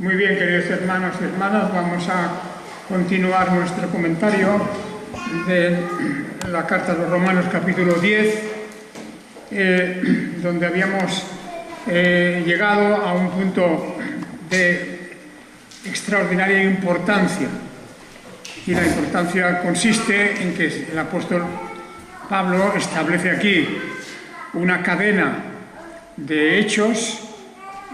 Muy bien, queridos hermanos y hermanas, vamos a continuar nuestro comentario de la Carta a los Romanos, capítulo 10, donde habíamos llegado a un punto de extraordinaria importancia. Y la importancia consiste en que el apóstol Pablo establece aquí una cadena de hechos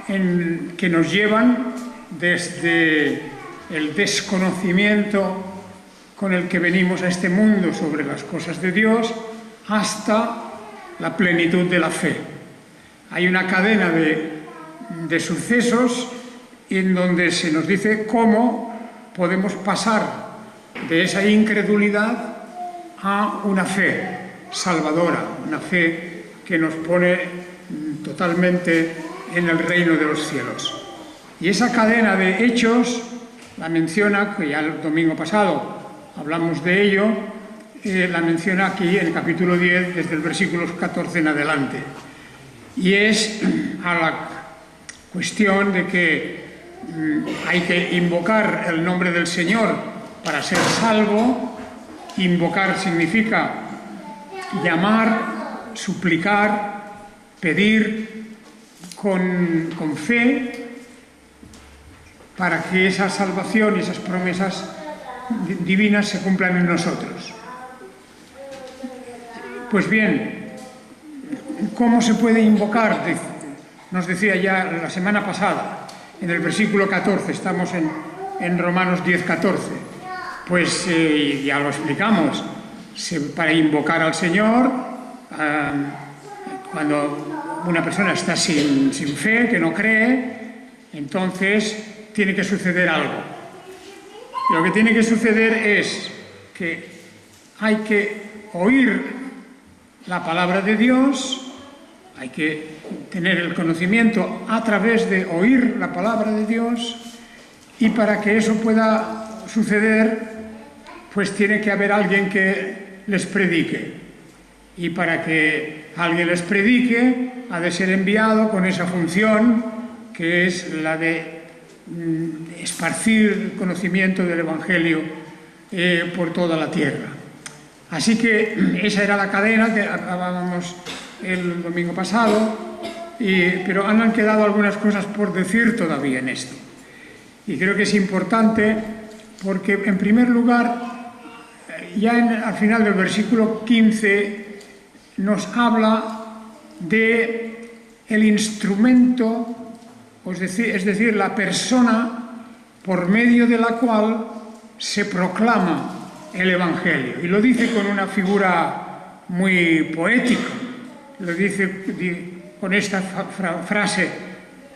que nos llevan desde el desconocimiento con el que venimos a este mundo sobre las cosas de Dios hasta la plenitud de la fe. Hay una cadena de sucesos en donde se nos dice cómo podemos pasar de esa incredulidad a una fe salvadora, una fe que nos pone totalmente en el reino de los cielos. Y esa cadena de hechos la menciona, que ya el domingo pasado hablamos de ello, la menciona aquí en el capítulo 10, desde el versículo 14 en adelante. Y es a la cuestión de que hay que invocar el nombre del Señor para ser salvo. Invocar significa llamar, suplicar, pedir con fe, para que esa salvación y esas promesas divinas se cumplan en nosotros. Pues bien, ¿cómo se puede invocar? Nos decía ya la semana pasada, en el versículo 14, estamos en Romanos 10, 14. Pues ya lo explicamos, para invocar al Señor, cuando una persona está sin fe, que no cree, entonces tiene que suceder algo. Lo que tiene que suceder es que hay que oír la palabra de Dios, hay que tener el conocimiento a través de oír la palabra de Dios, y para que eso pueda suceder, pues tiene que haber alguien que les predique. Y para que alguien les predique, ha de ser enviado con esa función, que es la de esparcir el conocimiento del Evangelio por toda la tierra. Así que esa era la cadena que hablábamos el domingo pasado, pero han quedado algunas cosas por decir todavía en esto. Y creo que es importante porque, en primer lugar, ya al final del versículo 15 nos habla de el instrumento, es decir, la persona por medio de la cual se proclama el Evangelio. Y lo dice con una figura muy poética. Lo dice con esta frase: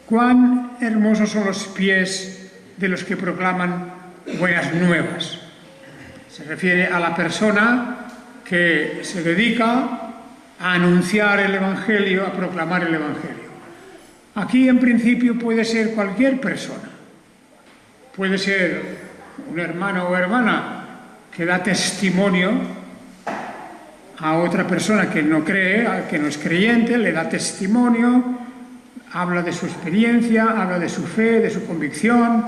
«Cuán hermosos son los pies de los que proclaman buenas nuevas». Se refiere a la persona que se dedica a anunciar el Evangelio, a proclamar el Evangelio. Aquí, en principio, puede ser cualquier persona. Puede ser un hermano o hermana que da testimonio a otra persona que no cree, que no es creyente, le da testimonio, habla de su experiencia, habla de su fe, de su convicción,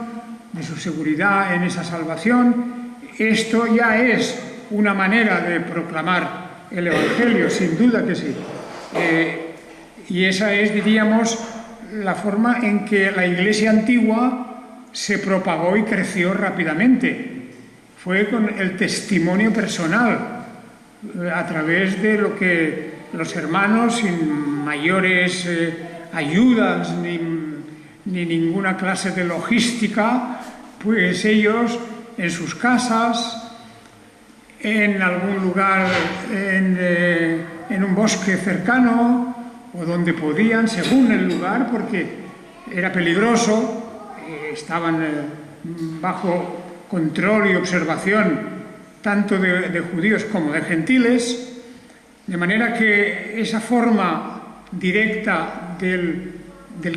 de su seguridad en esa salvación. Esto ya es una manera de proclamar el Evangelio, sin duda que sí. Y esa es, diríamos, la forma en que la Iglesia antigua se propagó y creció rápidamente. Fue con el testimonio personal, a través de lo que los hermanos, sin mayores ayudas ni ninguna clase de logística, pues ellos en sus casas, en algún lugar, en un bosque cercano, o donde podían, según el lugar, porque era peligroso, estaban bajo control y observación tanto de judíos como de gentiles, de manera que esa forma directa del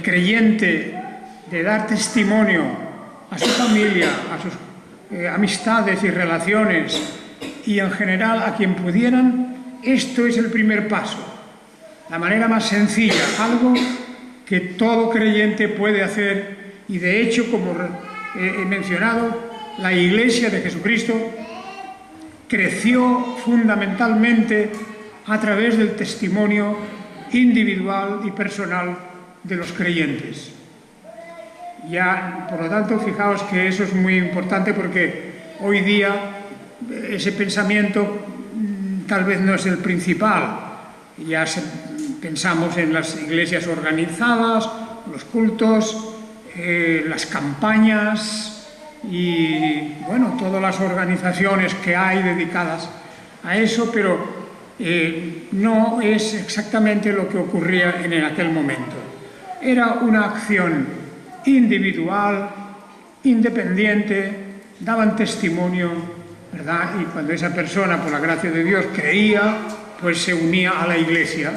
creyente de dar testimonio a su familia, a sus amistades y relaciones, y en general a quien pudieran, esto es el primer paso. La manera más sencilla, algo que todo creyente puede hacer Y de hecho, como he mencionado, la Iglesia de Jesucristo creció fundamentalmente a través del testimonio individual y personal de los creyentes. Ya, por lo tanto, fijaos que eso es muy importante, porque hoy día ese pensamiento tal vez no es el principal. Ya pensamos en las iglesias organizadas, los cultos, las campañas y, bueno, todas las organizaciones que hay dedicadas a eso, pero no es exactamente lo que ocurría en aquel momento. Era una acción individual, independiente, daban testimonio, ¿verdad? Y cuando esa persona, por la gracia de Dios, creía, pues se unía a la iglesia,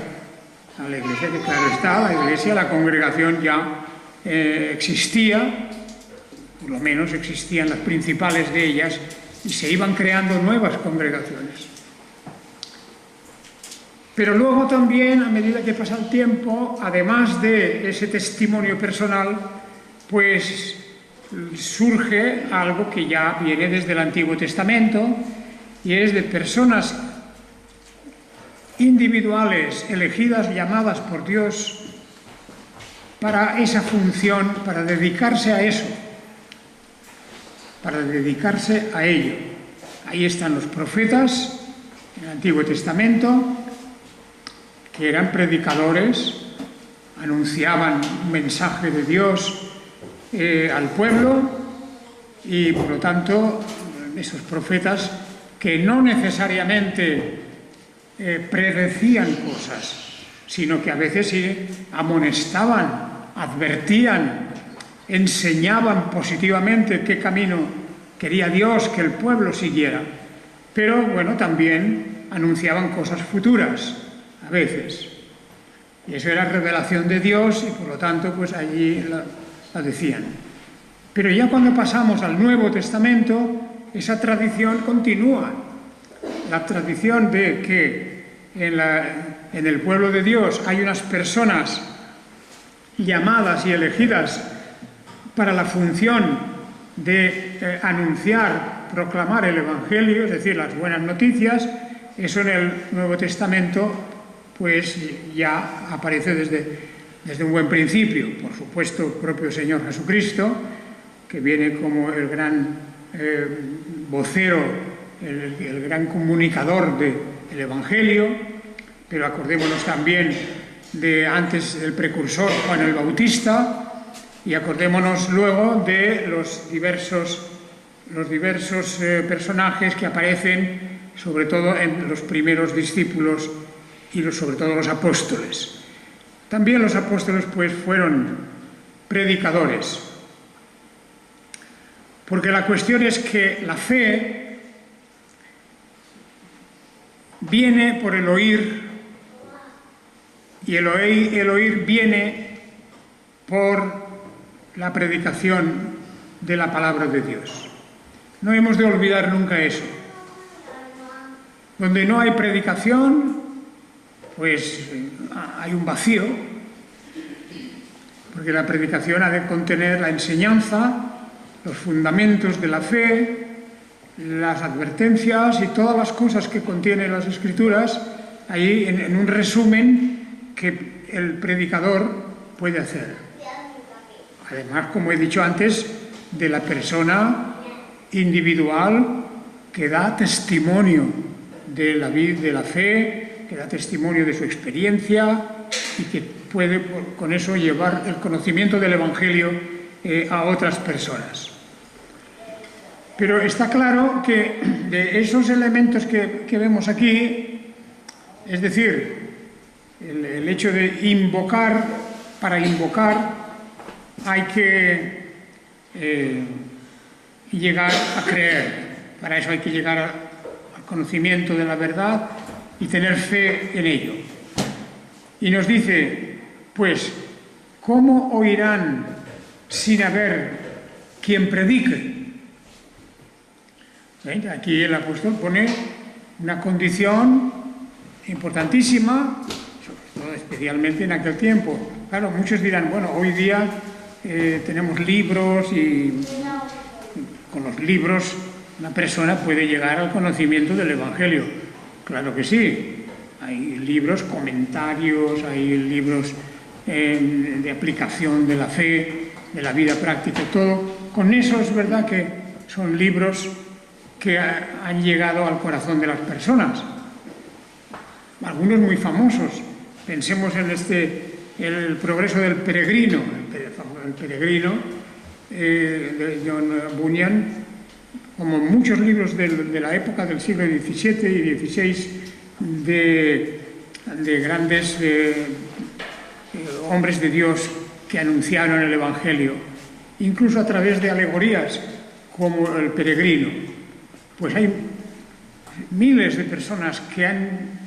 que claro está, la iglesia, la congregación ya existía, por lo menos existían las principales de ellas, y se iban creando nuevas congregaciones. Pero luego también, a medida que pasa el tiempo, además de ese testimonio personal, pues surge algo que ya viene desde el Antiguo Testamento, y es de personas individuales, elegidas, llamadas por Dios para esa función, para dedicarse a eso, para dedicarse a ello. Ahí están los profetas en el Antiguo Testamento, que eran predicadores, anunciaban un mensaje de Dios al pueblo, y por lo tanto esos profetas que no necesariamente predecían cosas, sino que a veces sí amonestaban, advertían, enseñaban positivamente qué camino quería Dios que el pueblo siguiera, pero bueno, también anunciaban cosas futuras a veces, y eso era revelación de Dios, y por lo tanto pues allí la decían. Pero ya cuando pasamos al Nuevo Testamento, esa tradición continúa. La tradición de que en el pueblo de Dios hay unas personas llamadas y elegidas para la función de anunciar, proclamar el Evangelio, es decir, las buenas noticias. Eso en el Nuevo Testamento pues ya aparece desde un buen principio. Por supuesto, el propio Señor Jesucristo, que viene como el gran vocero, el gran comunicador del Evangelio, pero acordémonos también de antes el precursor Juan el Bautista, y acordémonos luego de los diversos personajes que aparecen sobre todo en los primeros discípulos y sobre todo los apóstoles. También los apóstoles pues fueron predicadores, porque la cuestión es que la fe viene por el oír, y el oír viene por la predicación de la palabra de Dios. No hemos de olvidar nunca eso. Donde no hay predicación, pues hay un vacío, porque la predicación ha de contener la enseñanza, los fundamentos de la fe, las advertencias y todas las cosas que contienen las Escrituras, ahí en un resumen que el predicador puede hacer. Además, como he dicho antes, de la persona individual que da testimonio de la vida, de la fe, que da testimonio de su experiencia y que puede con eso llevar el conocimiento del Evangelio a otras personas. Pero está claro que de esos elementos que vemos aquí, es decir, el hecho de invocar, para invocar hay que llegar a creer, para eso hay que llegar al conocimiento de la verdad y tener fe en ello. Y nos dice, pues, ¿cómo oirán sin haber quien predique? Aquí el apóstol pone una condición importantísima, sobre todo especialmente en aquel tiempo. Claro, muchos dirán, bueno, hoy día tenemos libros y con los libros una persona puede llegar al conocimiento del Evangelio. Claro que sí. Hay libros, comentarios, hay libros de aplicación de la fe, de la vida práctica, todo. Con eso es verdad que son libros que han llegado al corazón de las personas. Algunos muy famosos. Pensemos en El progreso del peregrino, el peregrino de John Bunyan, como muchos libros de la época del siglo XVII y XVI de grandes hombres de Dios que anunciaron el Evangelio, incluso a través de alegorías como el peregrino. Pues hay miles de personas que han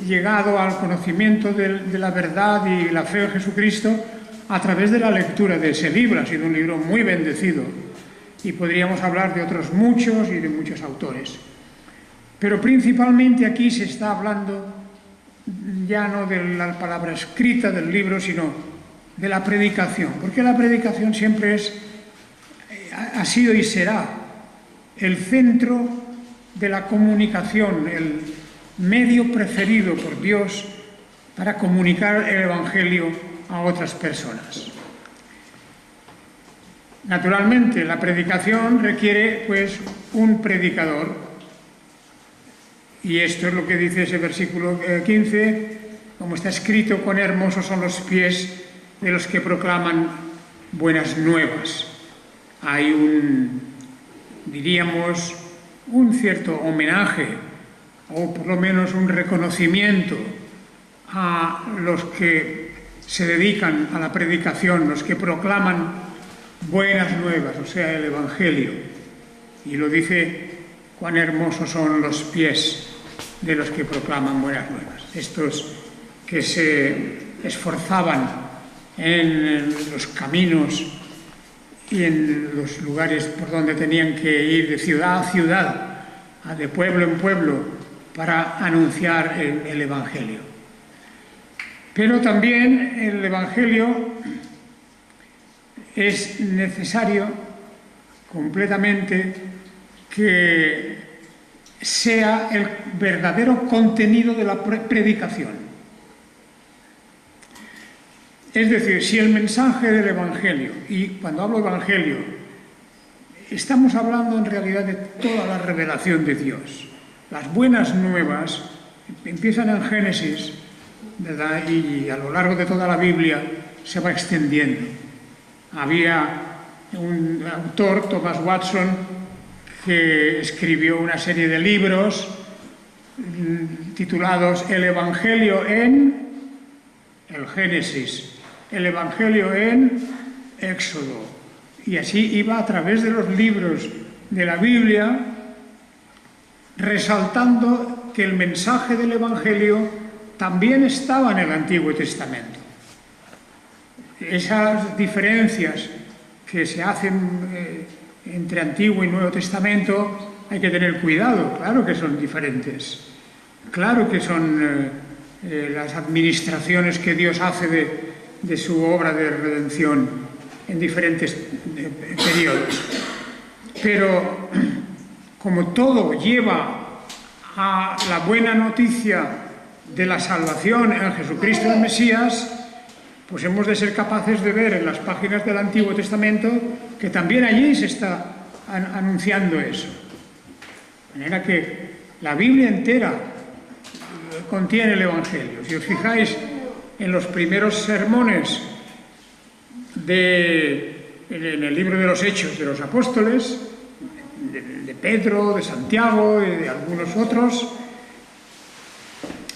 llegado al conocimiento de la verdad y la fe en Jesucristo a través de la lectura de ese libro. Ha sido un libro muy bendecido y podríamos hablar de otros muchos y de muchos autores. Pero principalmente aquí se está hablando ya no de la palabra escrita del libro, sino de la predicación, porque la predicación siempre ha sido y será el centro de la comunicación, el medio preferido por Dios para comunicar el Evangelio a otras personas. Naturalmente, la predicación requiere, pues, un predicador. Y esto es lo que dice ese versículo 15, como está escrito: cuán hermosos son los pies de los que proclaman buenas nuevas. Hay diríamos, un cierto homenaje, o por lo menos un reconocimiento a los que se dedican a la predicación, los que proclaman buenas nuevas, o sea, el Evangelio. Y lo dice: cuán hermosos son los pies de los que proclaman buenas nuevas. Estos que se esforzaban en los caminos y en los lugares por donde tenían que ir de ciudad a ciudad, de pueblo en pueblo, para anunciar el Evangelio. Pero también el Evangelio es necesario completamente que sea el verdadero contenido de la predicación. Es decir, si el mensaje del Evangelio, y cuando hablo de Evangelio, estamos hablando en realidad de toda la revelación de Dios. Las buenas nuevas empiezan en Génesis, ¿verdad? Y a lo largo de toda la Biblia se va extendiendo. Había un autor, Thomas Watson, que escribió una serie de libros titulados El Evangelio en el Génesis, el Evangelio en Éxodo. Y así iba a través de los libros de la Biblia, resaltando que el mensaje del Evangelio también estaba en el Antiguo Testamento. Esas diferencias que se hacen entre Antiguo y Nuevo Testamento hay que tener cuidado. Claro que son diferentes. Claro que son las administraciones que Dios hace de su obra de redención en diferentes periodos. Pero como todo lleva a la buena noticia de la salvación en Jesucristo el Mesías, pues hemos de ser capaces de ver en las páginas del Antiguo Testamento que también allí se está anunciando eso. De manera que la Biblia entera contiene el Evangelio. Si os fijáis en los primeros sermones en el libro de los Hechos de los Apóstoles, de Pedro, de Santiago y de algunos otros,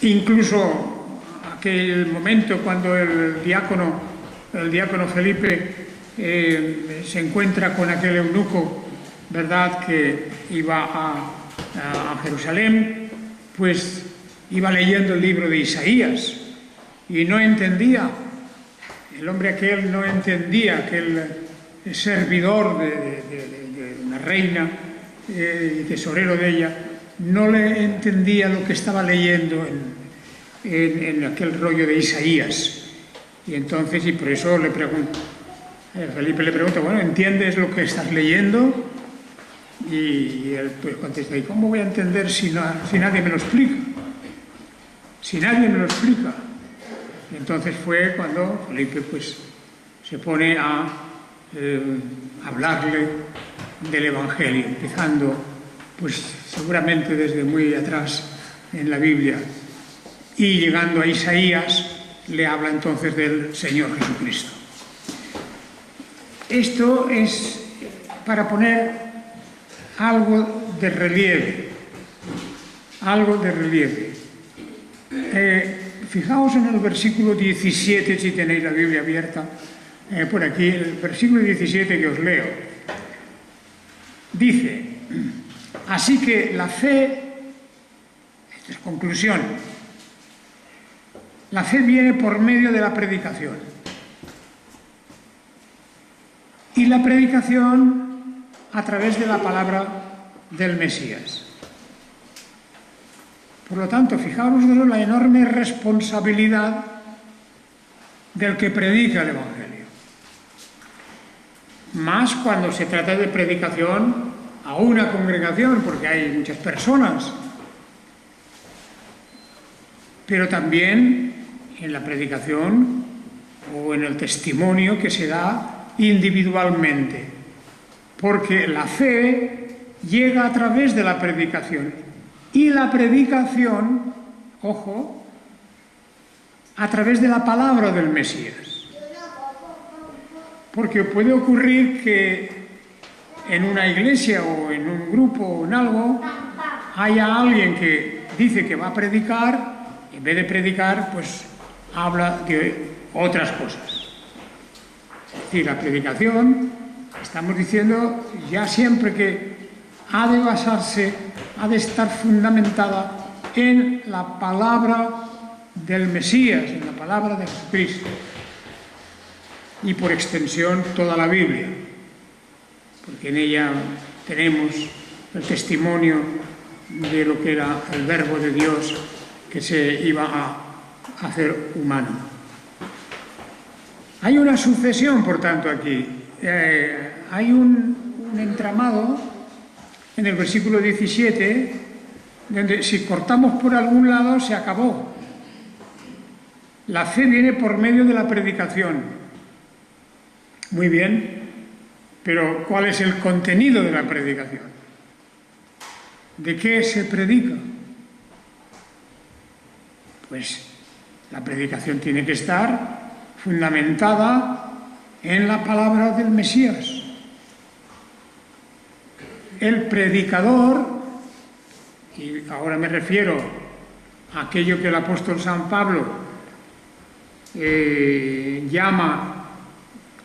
incluso aquel momento cuando el diácono Felipe se encuentra con aquel eunuco, ¿verdad?, que iba a Jerusalén, pues iba leyendo el libro de Isaías y no entendía, el hombre aquel no entendía, aquel servidor de una reina y tesorero de ella, no le entendía lo que estaba leyendo en aquel rollo de Isaías. Y entonces, y por eso le preguntó, Felipe le pregunta, bueno, ¿entiendes lo que estás leyendo? Y él pues contesta, ¿y cómo voy a entender si nadie me lo explica? Si nadie me lo explica. Y entonces fue cuando Felipe pues se pone a hablarle del Evangelio, empezando pues seguramente desde muy atrás en la Biblia, y llegando a Isaías le habla entonces del Señor Jesucristo. Esto es para poner algo de relieve, fijaos en el versículo 17, si tenéis la Biblia abierta, por aquí, el versículo 17 que os leo. Dice, así que la fe, esta es conclusión, la fe viene por medio de la predicación. Y la predicación a través de la palabra del Mesías. Por lo tanto, fijaos la enorme responsabilidad del que predica el Evangelio. Más cuando se trata de predicación a una congregación, porque hay muchas personas. Pero también en la predicación o en el testimonio que se da individualmente, porque la fe llega a través de la predicación y la predicación, ojo, a través de la palabra del Mesías. Porque puede ocurrir que en una iglesia o en un grupo o en algo haya alguien que dice que va a predicar, y en vez de predicar, pues habla de otras cosas. Es decir, la predicación, estamos diciendo ya siempre que ha de basarse, ha de estar fundamentada en la palabra del Mesías, en la palabra de Jesucristo. Y por extensión toda la Biblia, porque en ella tenemos el testimonio de lo que era el Verbo de Dios que se iba a hacer humano. Hay una sucesión, por tanto, aquí. Hay un entramado en el versículo 17, donde si cortamos por algún lado, se acabó. La fe viene por medio de la predicación. Muy bien, pero ¿cuál es el contenido de la predicación? ¿De qué se predica? Pues la predicación tiene que estar fundamentada en la palabra del Mesías. El predicador, y ahora me refiero a aquello que el apóstol San Pablo llama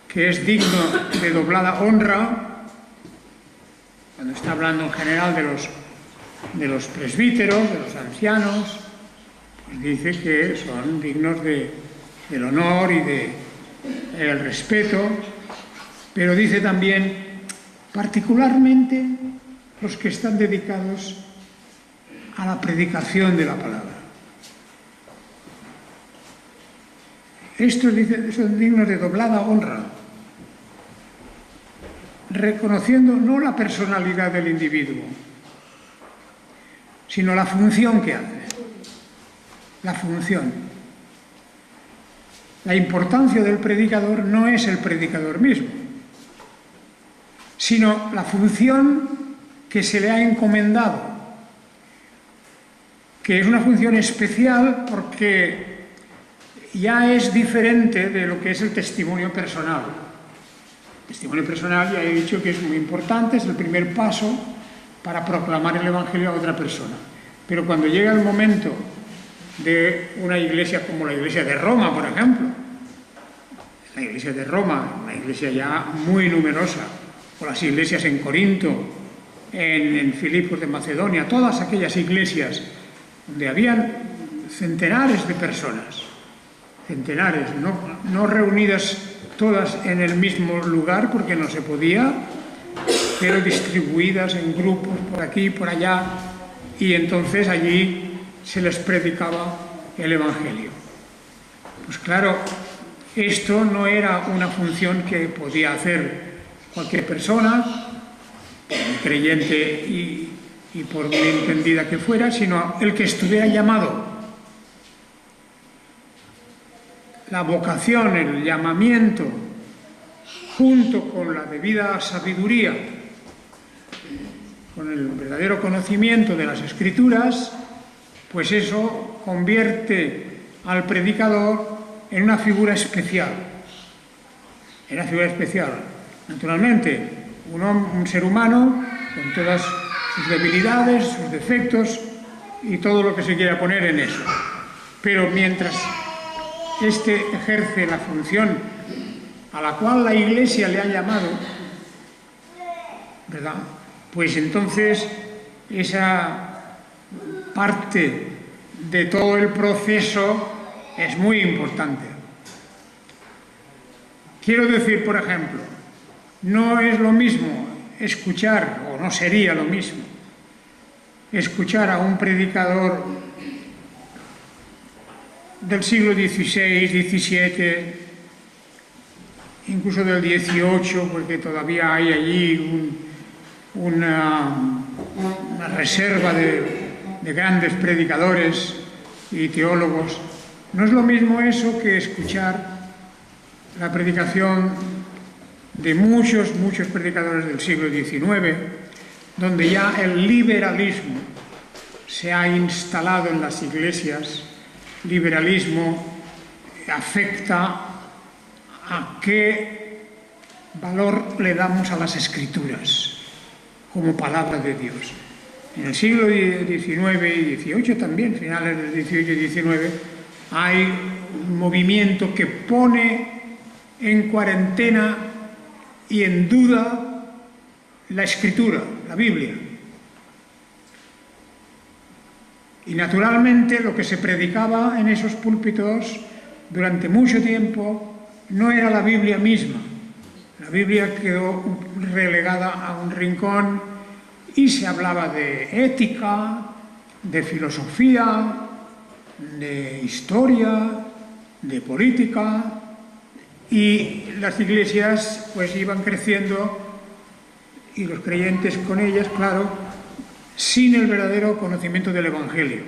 que es digno de doblada honra, cuando está hablando en general de los presbíteros, de los ancianos, pues dice que son dignos del honor y del respeto, pero dice también particularmente los que están dedicados a la predicación de la palabra. Estos son dignos de doblada honra, reconociendo no la personalidad del individuo, sino la función que hace. La función. La importancia del predicador no es el predicador mismo, sino la función que se le ha encomendado, que es una función especial porque ya es diferente de lo que es el testimonio personal. El testimonio personal, ya he dicho que es muy importante, es el primer paso para proclamar el Evangelio a otra persona. Pero cuando llega el momento de una iglesia como la iglesia de Roma, por ejemplo, la iglesia de Roma, una iglesia ya muy numerosa, o las iglesias en Corinto, en Filipos de Macedonia, todas aquellas iglesias donde habían centenares de personas, centenares, no reunidas todas en el mismo lugar porque no se podía, pero distribuidas en grupos por aquí y por allá, y entonces allí se les predicaba el Evangelio. Pues claro, Esto no era una función que podía hacer cualquier persona, creyente y por muy entendida que fuera, sino el que estuviera llamado. La vocación, el llamamiento, junto con la debida sabiduría, con el verdadero conocimiento de las Escrituras, pues eso convierte al predicador en una figura especial. En una figura especial. Naturalmente, un ser humano con todas sus debilidades, sus defectos y todo lo que se quiera poner en eso. Pero mientras éste ejerce la función a la cual la Iglesia le ha llamado, ¿verdad?, pues entonces esa parte de todo el proceso es muy importante. Quiero decir, por ejemplo, no es lo mismo escuchar, o no sería lo mismo, escuchar a un predicador del siglo XVI, XVII, incluso del XVIII, porque todavía hay allí una reserva de grandes predicadores y teólogos. No es lo mismo eso que escuchar la predicación de muchos predicadores del siglo XIX, donde ya el liberalismo se ha instalado en las iglesias. Liberalismo afecta a qué valor le damos a las Escrituras como palabra de Dios. En el siglo XIX y XVIII también, finales del XVIII y XIX, hay un movimiento que pone en cuarentena y en duda la Escritura, la Biblia. Y naturalmente lo que se predicaba en esos púlpitos durante mucho tiempo no era la Biblia misma. La Biblia quedó relegada a un rincón y se hablaba de ética, de filosofía, de historia, de política, y las iglesias pues iban creciendo y los creyentes con ellas, claro, sin el verdadero conocimiento del Evangelio.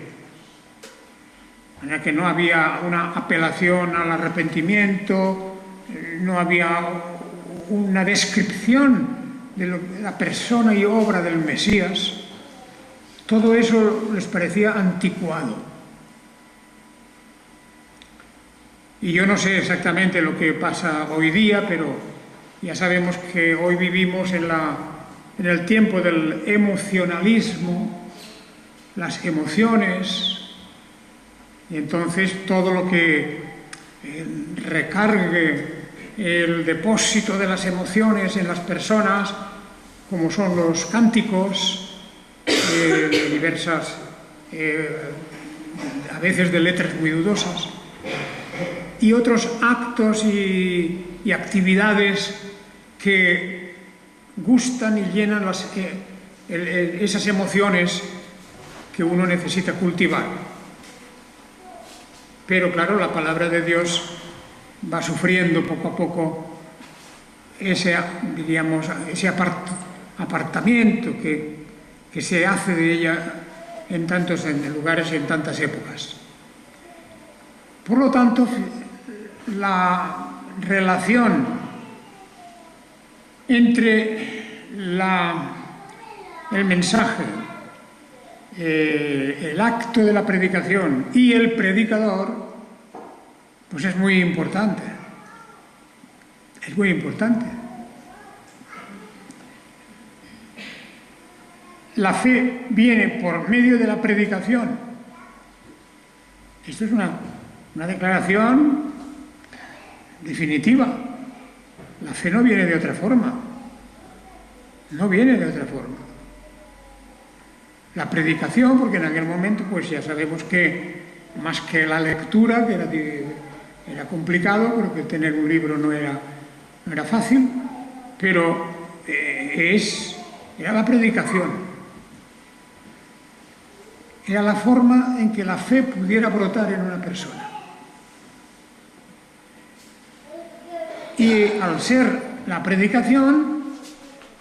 De manera que no había una apelación al arrepentimiento, no había una descripción de la persona y obra del Mesías. Todo eso les parecía anticuado. Y yo no sé exactamente lo que pasa hoy día, pero ya sabemos que hoy vivimos en el tiempo del emocionalismo, las emociones, y entonces todo lo que recargue el depósito de las emociones en las personas, como son los cánticos, diversas, a veces de letras muy dudosas, y otros actos y actividades que gustan y llenan esas emociones que uno necesita cultivar. Pero claro, la palabra de Dios va sufriendo poco a poco ese apartamiento que se hace de ella en tantos lugares y en tantas épocas. Por lo tanto, la relación entre el mensaje, el acto de la predicación y el predicador, pues es muy importante. Es muy importante. La fe viene por medio de la predicación. Esto es una declaración definitiva. La fe no viene de otra forma. No viene de otra forma. La predicación, porque en aquel momento pues ya sabemos que más que la lectura, que era complicado, porque tener un libro no era fácil, pero era la predicación. Era la forma en que la fe pudiera brotar en una persona. Y al ser la predicación,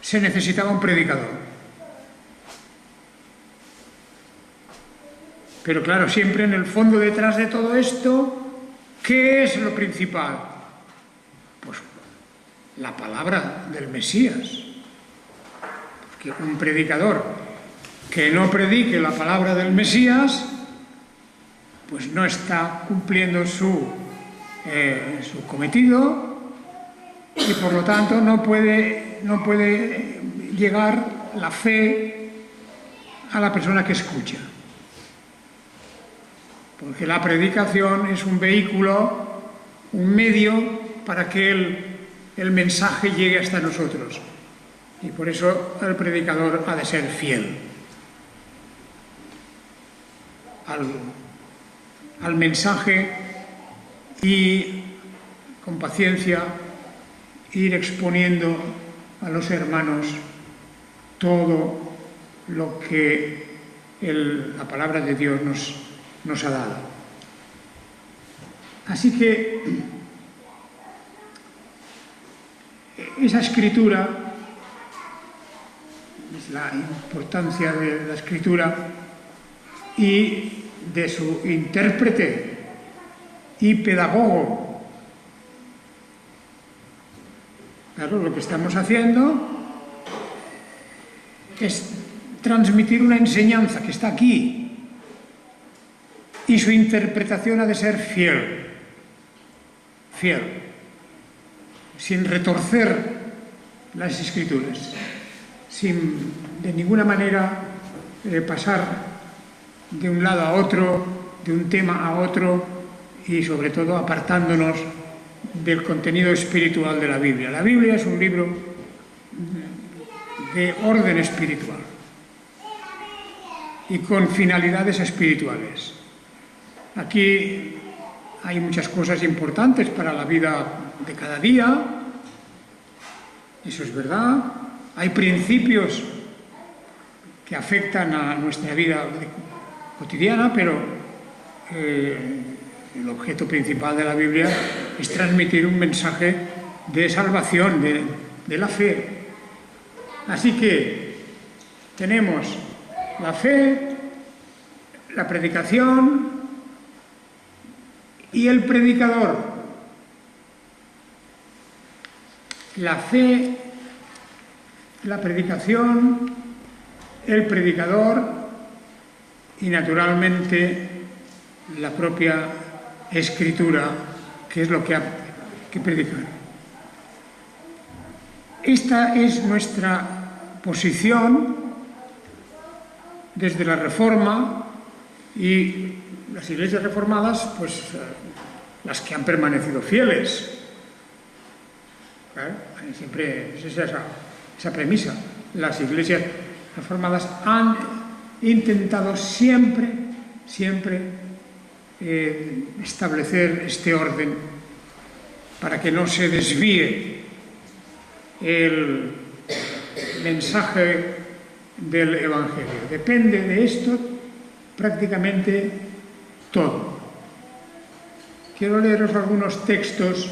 se necesitaba un predicador. Pero claro, siempre en el fondo detrás de todo esto, ¿qué es lo principal? Pues la palabra del Mesías. Porque un predicador que no predique la palabra del Mesías, pues no está cumpliendo su cometido y por lo tanto no puede llegar la fe a la persona que escucha. Porque la predicación es un vehículo, un medio para que el mensaje llegue hasta nosotros. Y por eso el predicador ha de ser fiel al mensaje y con paciencia ir exponiendo a los hermanos todo lo que la palabra de Dios nos ha dado. Así que esa escritura, es la importancia de la escritura y de su intérprete y pedagogo. Claro, lo que estamos haciendo es transmitir una enseñanza que está aquí y su interpretación ha de ser fiel, sin retorcer las escrituras, sin de ninguna manera pasar de un lado a otro, de un tema a otro y sobre todo apartándonos del contenido espiritual de la Biblia. La Biblia es un libro de orden espiritual y con finalidades espirituales. Aquí hay muchas cosas importantes para la vida de cada día, eso es verdad. Hay principios que afectan a nuestra vida cotidiana, pero el objeto principal de la Biblia es transmitir un mensaje de salvación, de la fe. Así que tenemos la fe, la predicación y el predicador. La fe, la predicación, el predicador y naturalmente la propia escritura, que es lo que hay que predicar. Esta es nuestra posición desde la Reforma y las iglesias reformadas, pues las que han permanecido fieles. Siempre es esa premisa. Las iglesias reformadas han intentado siempre establecer este orden para que no se desvíe el mensaje del Evangelio. Depende de esto prácticamente todo. Quiero leeros algunos textos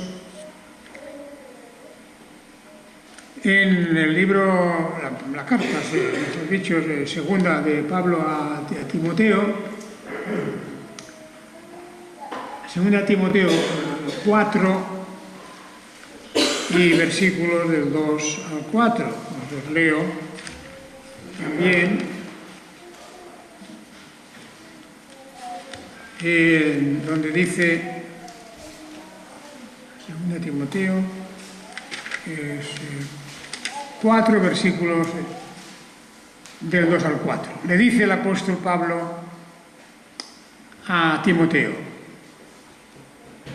en el libro, la carta, mejor dicho, segunda de Pablo a Timoteo, segunda Timoteo 4 y versículos del 2 al 4. Os los leo también. Donde dice, segunda Timoteo 4 versículos del 2 al 4. Le dice el apóstol Pablo a Timoteo: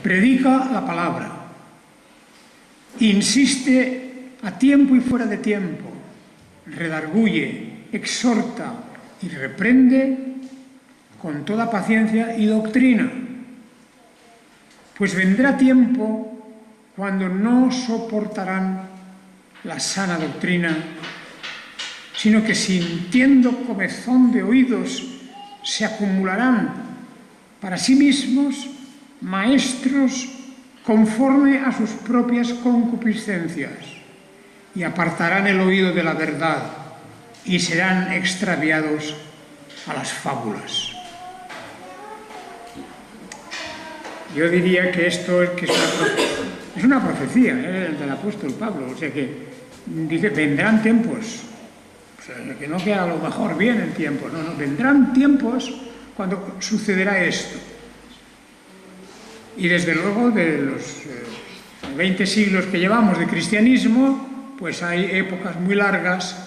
predica la palabra, insiste a tiempo y fuera de tiempo, redarguye, exhorta y reprende con toda paciencia y doctrina, pues vendrá tiempo cuando no soportarán la sana doctrina, sino que sintiendo comezón de oídos se acumularán para sí mismos maestros conforme a sus propias concupiscencias, y apartarán el oído de la verdad y serán extraviados a las fábulas. Yo diría que esto es una profecía del apóstol Pablo, o sea que dice, vendrán tiempos, o sea, que no que a lo mejor vienen tiempos, no, vendrán tiempos cuando sucederá esto. Y desde luego de los 20 siglos que llevamos de cristianismo, pues hay épocas muy largas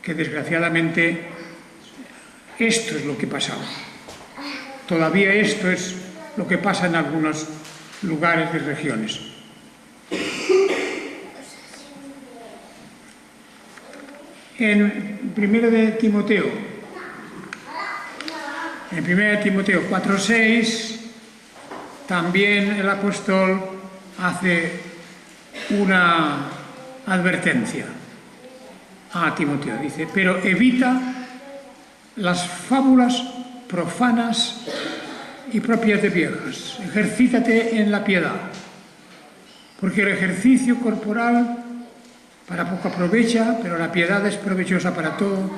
que desgraciadamente esto es lo que pasaba. Todavía esto es lo que pasa en algunos lugares y regiones. En 1 Timoteo 4:6, también el apóstol hace una advertencia a Timoteo. Dice, pero evita las fábulas profanas y propias de viejas. Ejercítate en la piedad, porque el ejercicio corporal para poco aprovecha, pero la piedad es provechosa para todo,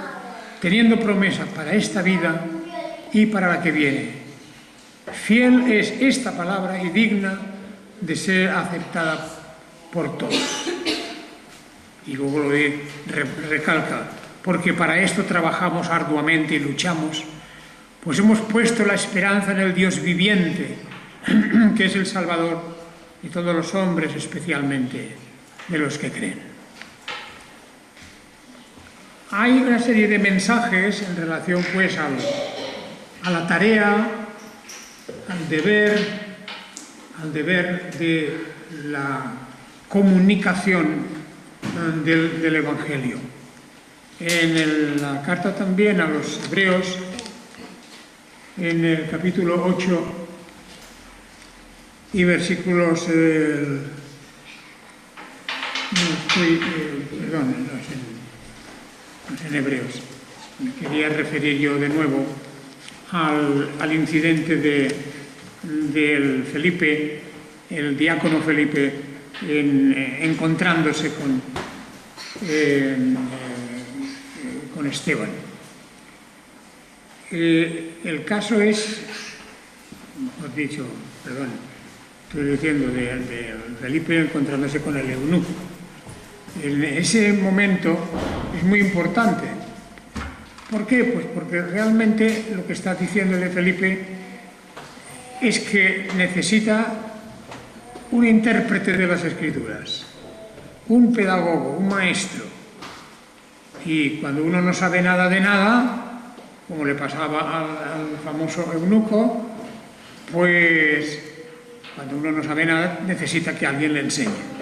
teniendo promesa para esta vida y para la que viene. Fiel es esta palabra y digna de ser aceptada por todos. Y luego lo recalca, porque para esto trabajamos arduamente y luchamos, pues hemos puesto la esperanza en el Dios viviente, que es el Salvador de todos los hombres, especialmente de los que creen. Hay una serie de mensajes en relación pues a la tarea, al deber de la comunicación del Evangelio. En la carta también a los Hebreos, en el capítulo 8 y versículos... en Hebreos. Me quería referir yo de nuevo al incidente del Felipe, el diácono Felipe, encontrándose con Esteban. El caso es, mejor dicho, perdón, estoy diciendo de Felipe encontrándose con el eunuco. En ese momento es muy importante. ¿Por qué? Pues porque realmente lo que está diciéndole Felipe es que necesita un intérprete de las Escrituras, un pedagogo, un maestro. Y cuando uno no sabe nada de nada, como le pasaba al famoso eunuco, pues cuando uno no sabe nada necesita que alguien le enseñe.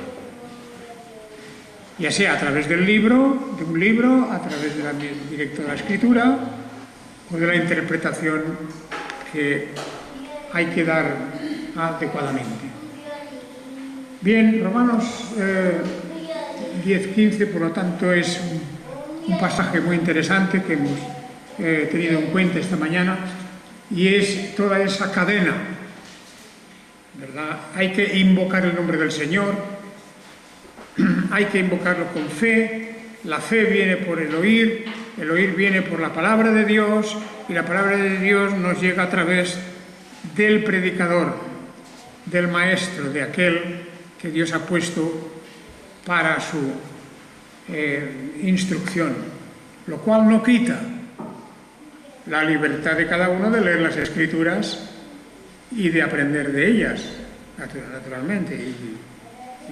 Ya sea a través de un libro, a través de la directa de la escritura o de la interpretación que hay que dar adecuadamente. Bien, Romanos 10:15, por lo tanto, es un pasaje muy interesante que hemos tenido en cuenta esta mañana, y es toda esa cadena, ¿verdad? Hay que invocar el nombre del Señor. Hay que invocarlo con fe. La fe viene por el oír viene por la palabra de Dios, y la palabra de Dios nos llega a través del predicador, del maestro, de aquel que Dios ha puesto para su instrucción, lo cual no quita la libertad de cada uno de leer las Escrituras y de aprender de ellas, naturalmente. Y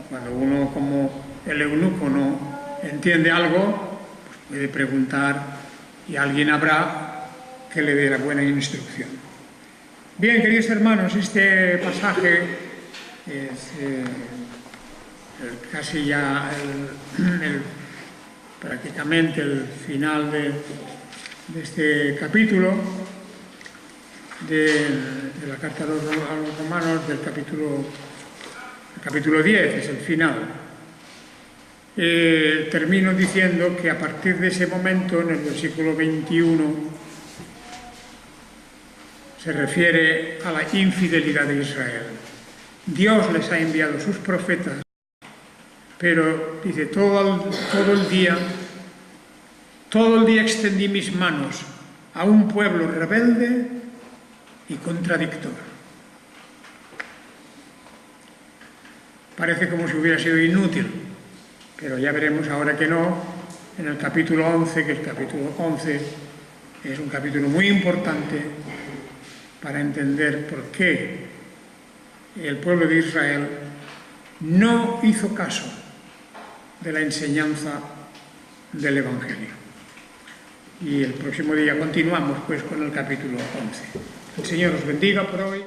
cuando uno, como el eunuco, no entiende algo, pues puede preguntar y alguien habrá que le dé la buena instrucción. Bien, queridos hermanos, este pasaje es casi ya prácticamente el final de este capítulo de la carta a los romanos, del capítulo 10, es el final. Termino diciendo que a partir de ese momento, en el versículo 21, se refiere a la infidelidad de Israel. Dios les ha enviado sus profetas, pero dice, todo el día extendí mis manos a un pueblo rebelde y contradictor. Parece como si hubiera sido inútil, pero ya veremos ahora que no, en el capítulo 11, que el capítulo 11 es un capítulo muy importante para entender por qué el pueblo de Israel no hizo caso de la enseñanza del Evangelio. Y el próximo día continuamos pues con el capítulo 11. El Señor os bendiga por hoy.